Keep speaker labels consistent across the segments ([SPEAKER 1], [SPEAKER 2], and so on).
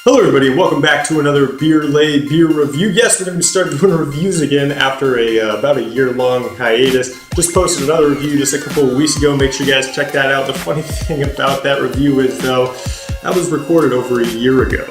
[SPEAKER 1] Hello everybody, welcome back to another beer review. Yes, we're going to start doing reviews again after about a year-long hiatus. Just posted another review just a couple of weeks ago. Make sure you guys check that out. The funny thing about that review is, though, that was recorded over a year ago.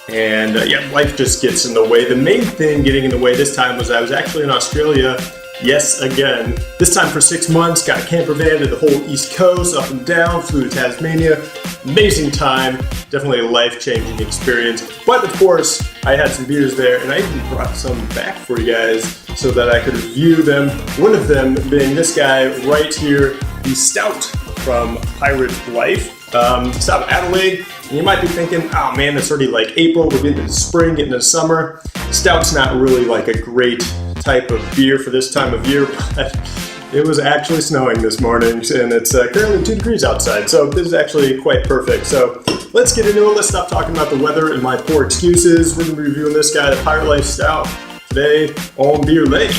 [SPEAKER 1] And yeah, life just gets in the way. The main thing getting in the way this time was I was actually in Australia. Yes, again. This time for 6 months, got a camper van to the whole East Coast, up and down, flew to Tasmania. Amazing time, definitely a life-changing experience. But of course, I had some beers there, and I even brought some back for you guys so that I could review them. One of them being this guy right here, the Stout from Pirate Life. It's out of Adelaide, and you might be thinking, oh man, it's already like April, we're getting into spring, getting into summer. Stout's not really like a great type of beer for this time of year, but it was actually snowing this morning, and it's currently 2 degrees outside, so this is actually quite perfect. So let's get into it. Let's stop talking about the weather and my poor excuses. We're going to be reviewing this guy, the Pirate Life Stout, today on Beer Lake.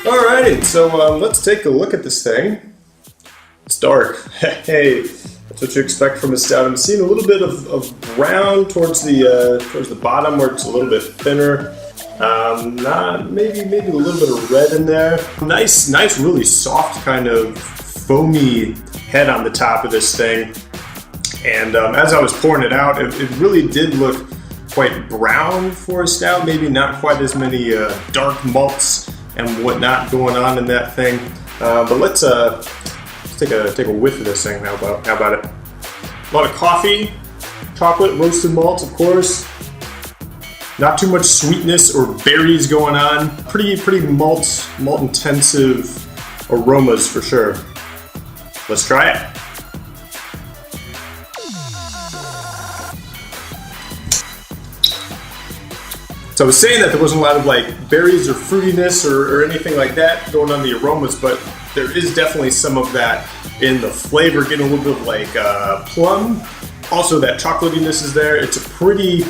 [SPEAKER 1] Alrighty, so let's take a look at this thing. It's dark. Hey, that's what you expect from a stout. I'm seeing a little bit of brown towards the bottom where it's a little bit thinner. Maybe a little bit of red in there. Nice, really soft kind of foamy head on the top of this thing. And as I was pouring it out, it really did look quite brown for a stout. Maybe not quite as many dark malts and whatnot going on in that thing, but let's take a whiff of this thing. How about it? A lot of coffee, chocolate, roasted malts, of course. Not too much sweetness or berries going on. Pretty malt intensive aromas for sure. Let's try it. So I was saying that there wasn't a lot of like berries or fruitiness or anything like that going on the aromas, but there is definitely some of that in the flavor, getting a little bit of like plum. Also that chocolatiness is there. It's a pretty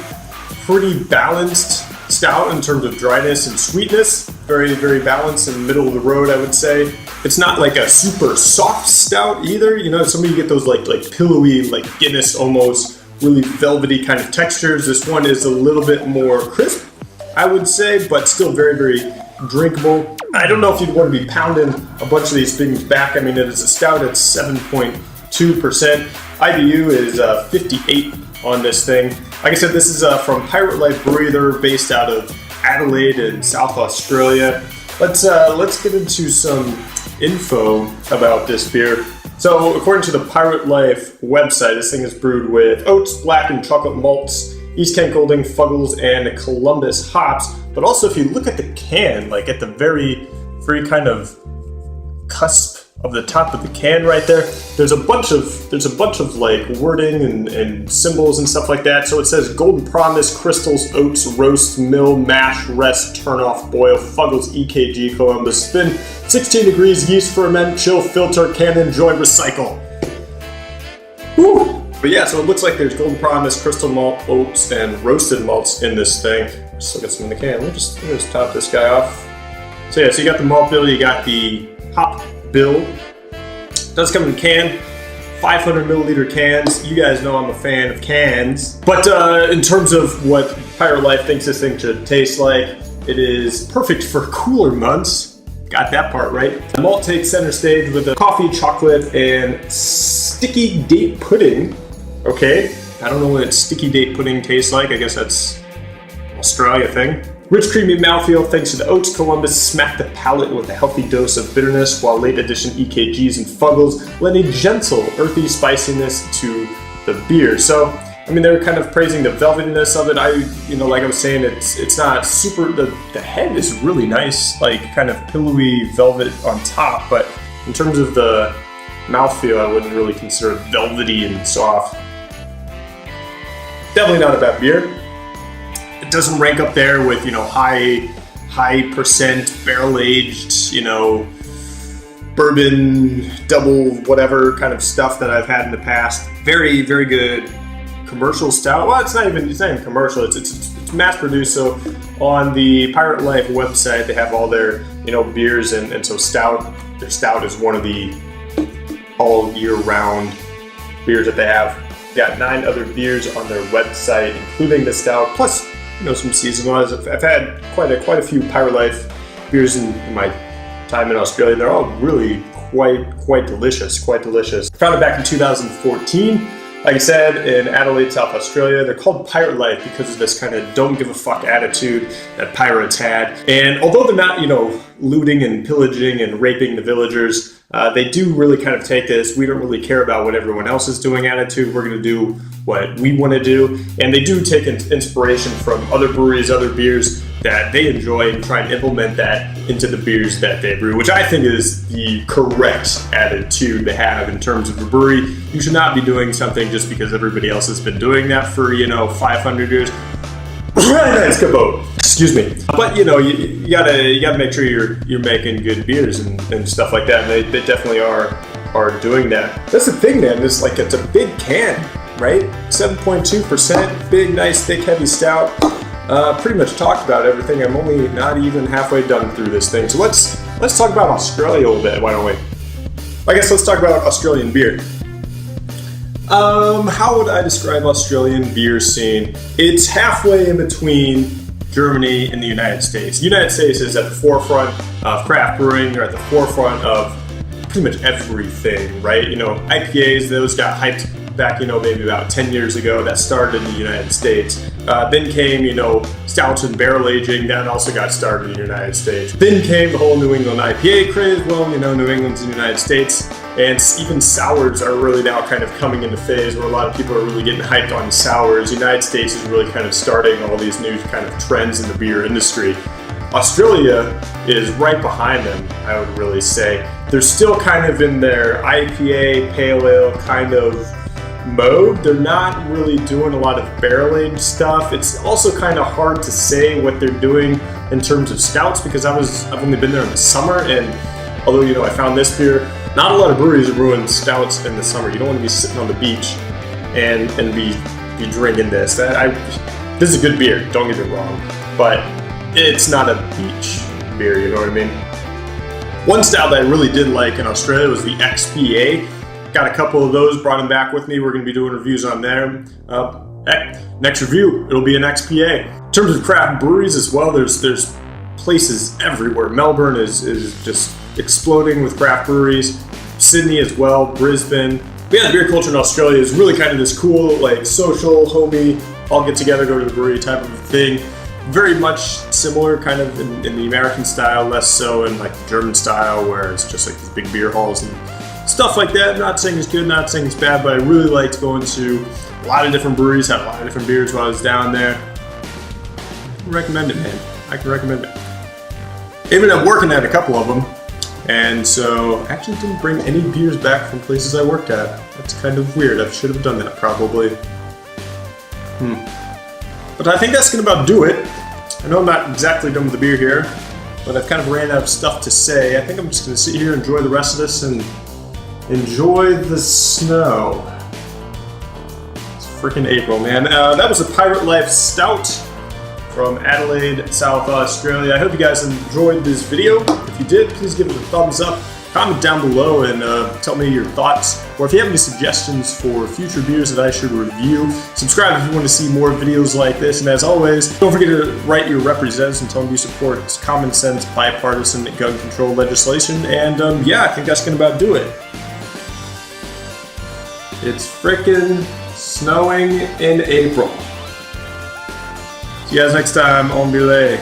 [SPEAKER 1] balanced stout in terms of dryness and sweetness. Very balanced in the middle of the road, I would say. It's not like a super soft stout either. You know, some of you get those like pillowy, like Guinness almost, really velvety kind of textures. This one is a little bit more crisp, I would say, but still very drinkable. I don't know if you'd want to be pounding a bunch of these things back. I mean, it is a stout at 7.2%. IBU is 58 on this thing. Like I said, this is from Pirate Life Brewery. They're based out of Adelaide in South Australia. Let's get into some info about this beer. So according to the Pirate Life website, this thing is brewed with oats, black and chocolate malts, East Kent Golding, Fuggles, and Columbus hops. But also, if you look at the can, like at the very kind of cusp of the top of the can right there, there's a bunch of like wording and symbols and stuff like that. So it says Golden Promise, Crystals, Oats, Roast, Mill, Mash, Rest, Turn Off, Boil, Fuggles, EKG, Columbus, Spin, 16 degrees, Yeast, Ferment, Chill, Filter, Can Enjoy, Recycle. Woo! But yeah, so it looks like there's Golden Promise, Crystal Malt, Oats, and Roasted Malts in this thing. Still got some in the can. Let me just top this guy off. So yeah, so you got the malt bill, you got the hop bill. It does come in a can, 500 milliliter cans. You guys know I'm a fan of cans. But in terms of what Pirate Life thinks this thing should taste like, it is perfect for cooler months. Got that part right. The malt takes center stage with the coffee, chocolate, and sticky date pudding. Okay, I don't know what sticky date pudding tastes like. I guess that's an Australia thing. Rich, creamy mouthfeel thanks to the oats. Columbus smack the palate with a healthy dose of bitterness, while late addition EKGs and Fuggles lend a gentle, earthy spiciness to the beer. So, I mean, they're kind of praising the velvetiness of it. Like I was saying, it's not super. The head is really nice, like kind of pillowy velvet on top, but In terms of the mouthfeel, I wouldn't really consider it velvety and soft. Definitely not a bad beer. It doesn't rank up there with, you know, high percent barrel aged, you know, bourbon double whatever kind of stuff that I've had in the past. Very, very good commercial stout. Well, it's not even commercial. It's mass produced. So on the Pirate Life website, they have all their, you know, beers, and so their stout is one of the all year round beers that they have. Got 9 other beers on their website, including the stout, plus, you know, some seasonal. I've had quite a few Pirate Life beers in my time in Australia. They're all really quite delicious, Founded back in 2014. Like I said, in Adelaide, South Australia. They're called Pirate Life because of this kind of don't give a fuck attitude that pirates had. And although they're not, you know, looting and pillaging and raping the villagers, they do really kind of take this, we don't really care about what everyone else is doing attitude. We're going to do what we want to do. And they do take inspiration from other breweries, other beers that they enjoy, and try and implement that into the beers that they brew, which I think is the correct attitude to have in terms of a brewery. You should not be doing something just because everybody else has been doing that for, you know, 500 years. Nice kabod. Excuse me. But you know, you gotta make sure you're making good beers and stuff like that. And they definitely are doing that. That's the thing, man. It's like, it's a big can, right? 7.2%, big, nice, thick, heavy stout. Pretty much talked about everything. I'm only not even halfway done through this thing. So let's talk about Australia a little bit. Why don't we? I guess let's talk about Australian beer. How would I describe Australian beer scene? It's halfway in between Germany and the United States. The United States is at the forefront of craft brewing. They're at the forefront of pretty much everything, right? You know, IPAs, those got hyped back, you know, maybe about 10 years ago. That started in the United States. Then came, you know, stouts and barrel aging. That also got started in the United States. Then came the whole New England IPA craze. Well, you know, New England's in the United States. And even sours are really now kind of coming into phase where a lot of people are really getting hyped on sours. The United States is really kind of starting all these new kind of trends in the beer industry. Australia is right behind them, I would really say. They're still kind of in their IPA, pale ale kind of mode. They're not really doing a lot of barrel-aged stuff. It's also kind of hard to say what they're doing in terms of stouts because I've only been there in the summer, and although, you know, I found this beer, not a lot of breweries are brewing stouts in the summer. You don't want to be sitting on the beach and be drinking this. This is a good beer, don't get me wrong, but it's not a beach beer, you know what I mean? One stout that I really did like in Australia was the XPA. Got a couple of those, brought them back with me. We're going to be doing reviews on there. Next review, it'll be an XPA. In terms of craft breweries as well, there's places everywhere. Melbourne is just exploding with craft breweries. Sydney as well, Brisbane. But yeah, the beer culture in Australia is really kind of this cool, like, social, homey, all get together, go to the brewery type of thing. Very much similar kind of in the American style, less so in like the German style where it's just like these big beer halls and stuff like that. Not saying it's good, not saying it's bad, but I really liked going to a lot of different breweries, had a lot of different beers while I was down there. I can recommend it, man. I can recommend it. I ended up working at a couple of them, and so I actually didn't bring any beers back from places I worked at. That's kind of weird. I should have done that probably. But I think that's going to about do it. I know I'm not exactly done with the beer here, but I've kind of ran out of stuff to say. I think I'm just going to sit here, enjoy the rest of this, and enjoy the snow. It's freaking April, man. That was a Pirate Life Stout from Adelaide, South Australia. I hope you guys enjoyed this video. If you did, please give it a thumbs up. Comment down below and tell me your thoughts, or if you have any suggestions for future beers that I should review. Subscribe if you want to see more videos like this, and as always, don't forget to write your representatives and tell them you support common sense, bipartisan gun control legislation, and yeah, I think that's gonna about do it. It's frickin' snowing in April. See you guys next time on Belay.